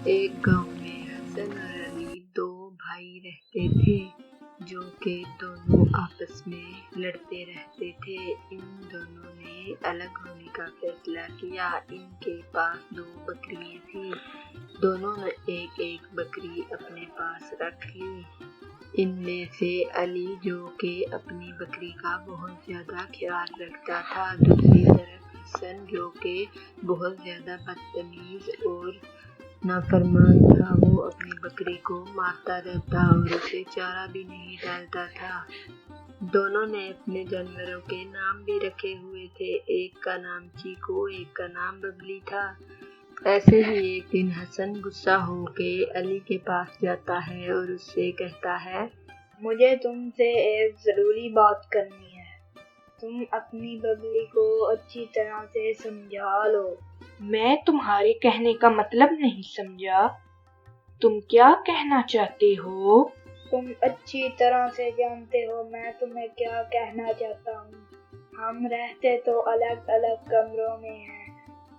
ایک گاؤں میں حسن اور علی دو بھائی رہتے تھے جو کہ دونوں آپس میں لڑتے رہتے تھے۔ ان دونوں نے الگ ہونے کا فیصلہ کیا۔ ان کے پاس دو بکریاں تھیں۔ دونوں نے ایک ایک بکری اپنے پاس رکھ لی۔ ان میں سے علی جو کہ اپنی بکری کا بہت زیادہ خیال رکھتا تھا، دوسری طرف حسن جو کہ بہت زیادہ بدتمیز اور نافرمان تھا، وہ اپنی بکری کو مارتا رہتا اور اسے چارہ بھی نہیں ڈالتا تھا۔ دونوں نے اپنے جانوروں کے نام بھی رکھے ہوئے تھے، ایک کا نام چیکو، ایک کا نام ببلی تھا۔ ایسے ہی ایک دن حسن غصہ ہو کے علی کے پاس جاتا ہے اور اس سے کہتا ہے، مجھے تم سے ایک ضروری بات کرنی ہے۔ تم اپنی ببلی کو اچھی طرح سے سمجھا لو۔ میں تمہارے کہنے کا مطلب نہیں سمجھا۔ تم کیا کہنا چاہتے ہو؟ تم اچھی طرح سے جانتے ہو میں تمہیں کیا کہنا چاہتا ہوں۔ ہم رہتے تو الگ الگ کمروں میں ہیں،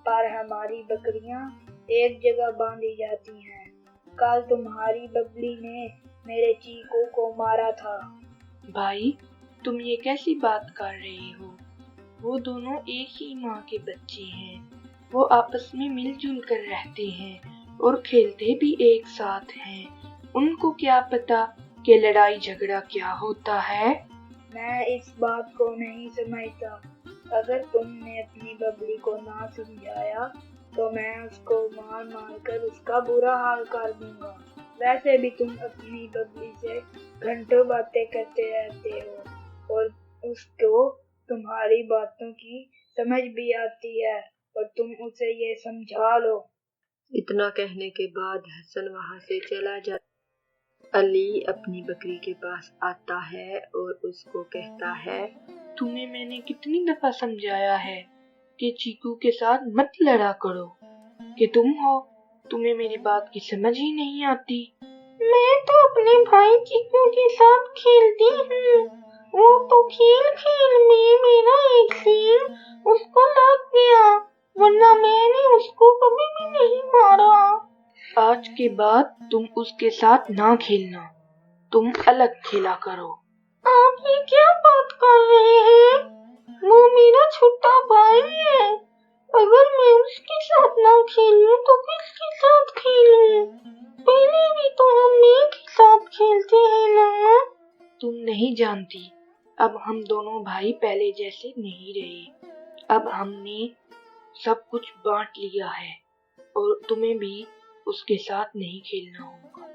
پر ہماری بکریاں ایک جگہ باندھی جاتی ہیں۔ کل تمہاری ببلی نے میرے چیکو کو مارا تھا۔ بھائی، تم یہ کیسی بات کر رہے ہو؟ وہ دونوں ایک ہی ماں کے بچے ہیں۔ وہ آپس میں مل جل کر رہتے ہیں اور کھیلتے بھی ایک ساتھ ہیں۔ ان کو کیا پتا کہ لڑائی جھگڑا کیا ہوتا ہے؟ میں اس بات کو نہیں سمجھتا۔ اگر تم نے اپنی ببلی کو نہ سمجھایا تو میں اس کو مار مار کر اس کا برا حال کر دوں گا۔ ویسے بھی تم اپنی ببلی سے گھنٹوں باتیں کرتے رہتے ہو اور اس کو تمہاری باتوں کی سمجھ بھی آتی ہے، اور تم اسے یہ سمجھا لو۔ اتنا کہنے کے بعد حسن وہاں سے چلا جاتا۔ علی اپنی بکری کے پاس آتا ہے اور اس کو کہتا ہے، تمہیں میں نے کتنی دفعہ سمجھایا ہے کہ چیکو کے ساتھ مت لڑا کرو، کہ تم ہو، تمہیں میری بات کی سمجھ ہی نہیں آتی۔ میں تو اپنے بھائی چیکو کے ساتھ کھیلتی ہوں، وہ تو کھیل کھیل میں میرا ایک سینگ اس کو لگ گیا، ورنہ میں نے اس کو کبھی بھی نہیں مارا۔ آج کے بعد تم اس کے ساتھ نہ کھیلنا، تم الگ کھیلا کرو۔ آپ یہ کیا بات کر رہے ہیں؟ وہ میرا چھوٹا بھائی ہے۔ اگر میں اس کے ساتھ نہ کھیلوں تو کس کے ساتھ کھیلوں؟ پہلے بھی تو ہم ایک ہی ساتھ کھیلتے ہیں نا۔ تم نہیں جانتی، اب ہم دونوں بھائی پہلے جیسے نہیں رہے۔ اب ہم نے سب کچھ بانٹ لیا ہے اور تمہیں بھی اس کے ساتھ نہیں کھیلنا ہوگا۔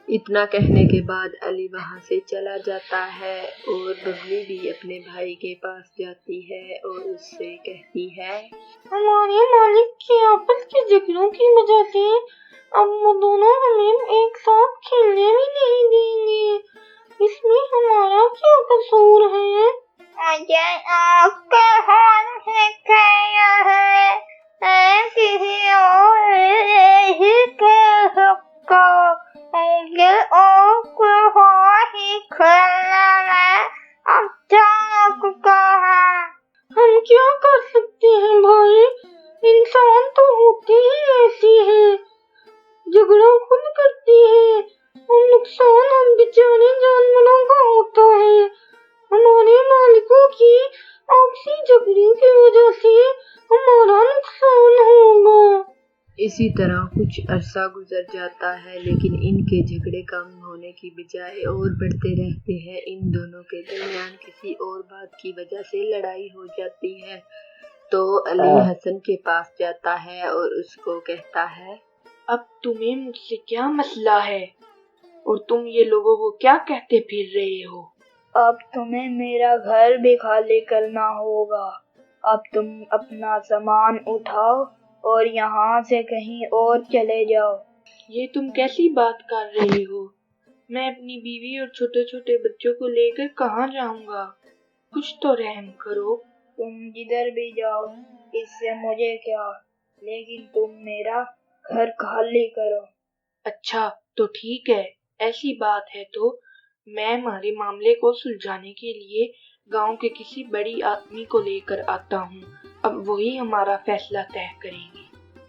اتنا کہنے کے بعد علی وہاں سے چلا جاتا ہے اور ببلی بھی اپنے بھائی کے پاس جاتی ہے اور اس سے کہتی ہے، ہمارے مالک کے آپس کے جھگڑوں کی وجہ سے اب وہ دونوں ہمیں ایک ساتھ کھیلنے بھی نہیں دیں گے۔ اس میں ہمارا کیا قصور ہے؟ مجھے آپ کا حال سکھایا ہے، میں کسی اور نہیں کہہ سکتا۔ مجھے آپ کے ساتھ ہی کھیلنا میں اچھا لگتا ہے۔ ہم کیا کر سکتے ہیں بھائی، انسان تو ہوتے ہی ایسے ہیں، جھگڑا خود کرتے ہیں اور نقصان ہم بیچارے جانوروں کا ہوتا ہے۔ ہمارے مالکوں کی آپسی جھگڑوں کی وجہ سے ہمارا نقصان ہوگا۔ اسی طرح کچھ عرصہ گزر جاتا ہے، لیکن ان کے جھگڑے کم ہونے کی بجائے اور بڑھتے رہتے ہیں۔ ان دونوں کے درمیان کسی اور بات کی وجہ سے لڑائی ہو جاتی ہے تو علی حسن کے پاس جاتا ہے اور اس کو کہتا ہے، اب تمہیں مجھ سے کیا مسئلہ ہے اور تم یہ لوگوں کو کیا کہتے پھر رہے ہو؟ اب تمہیں میرا گھر بھی خالی کرنا ہوگا۔ اب تم اپنا سامان اٹھاؤ اور یہاں سے کہیں اور چلے جاؤ۔ یہ تم کیسی بات کر رہے ہو؟ میں اپنی بیوی اور چھوٹے چھوٹے بچوں کو لے کر کہاں جاؤں گا؟ کچھ تو رحم کرو۔ تم جدھر بھی جاؤ اس سے مجھے کیا، لیکن تم میرا گھر خالی کرو۔ اچھا تو ٹھیک ہے، ایسی بات ہے تو میں ہمارے معاملے کو سلجھانے کے لیے گاؤں کے کسی بڑی آدمی کو لے کر آتا ہوں، اب وہی ہمارا فیصلہ طے کریں گے۔